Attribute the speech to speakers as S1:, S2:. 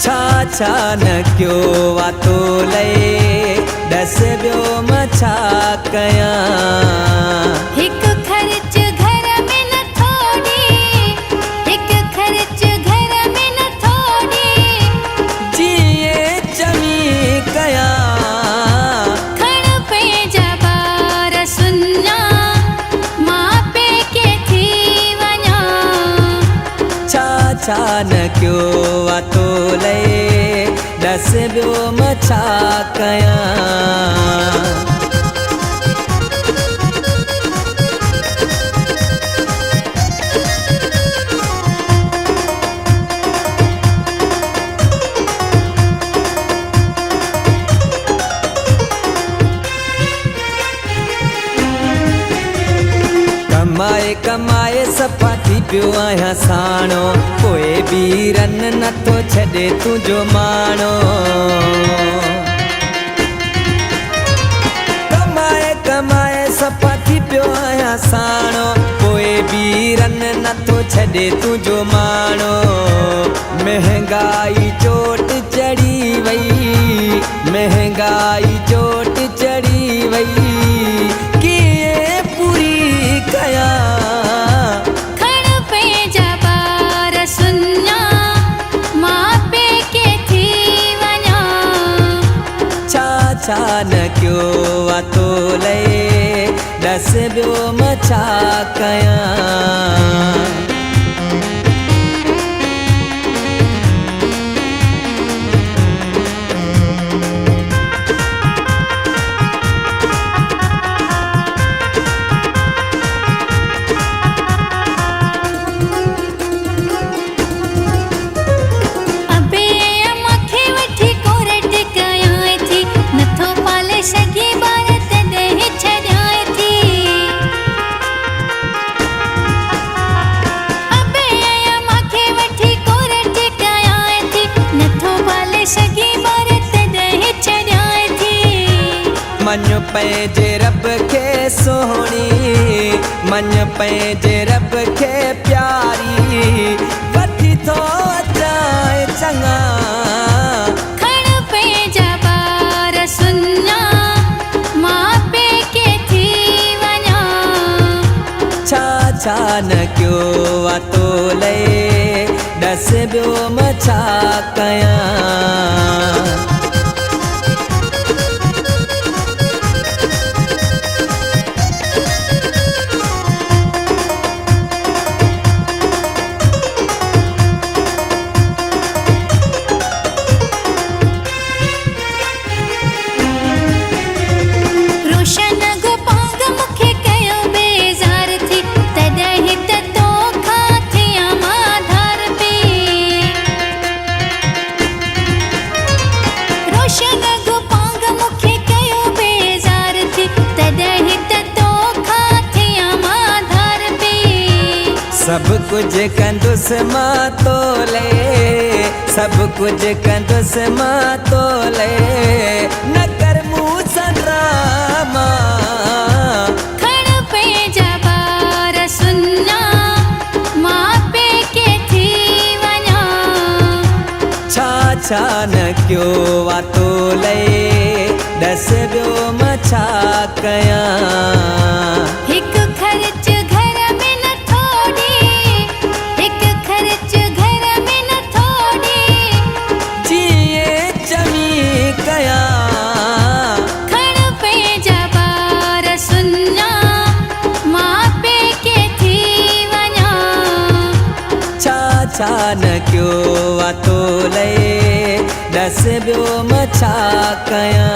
S1: छा न क्यों वातो लए दस बियो मछा कया
S2: हिक खर्च घर में न थोड़ी हिक खर्च घर में न थोड़ी
S1: जिए चमी कया
S2: खण पे जबार सुन्ना माँ पे के थी वना
S1: छा न क्यों वातो लए दस बियो मछा कया कमाए कमाए सफ़ा थी पियो आहियां साणो कोई बीरन नथो छॾे तुंहिंजो माणो कमाए कमाए सफ़ा थी पियो आहियां साणो कोई बीरन नथो छॾे तुंहिंजो माणो महंगाई चोट चढ़ी वई महंगाई चोट चढ़ी वई
S2: खण पे जबार सुन्ना माँ पे के थी वना
S1: छा न क्यों वातो लए दस बियो मछा कया मन पंहिंजे रब खे सोहणी मन पंहिंजे रब खे प्यारी वठी थो अचाए चङा
S2: खण पे जबार सुन्ना माँ पे के थी वना
S1: छा न क्यों वातो लए दस बियो मछा कया सब कुछ कंदुसि मां तोले सब कुछ कंदुसि मां तोले न कर मूं सां ड्रामा
S2: खण पे जबार सुन्ना माँ पे के थी वना
S1: छा न क्यों वातो लए दस बियो मछा कया
S2: हिक खर्च घर में न थोड़ी हिक खर्च घर में न थोड़ी
S1: जिए चमी कया
S2: खण पे जबार सुन्ना माँ पे के थी वना
S1: छा न क्यों वातो लए दस बियो मछा कया।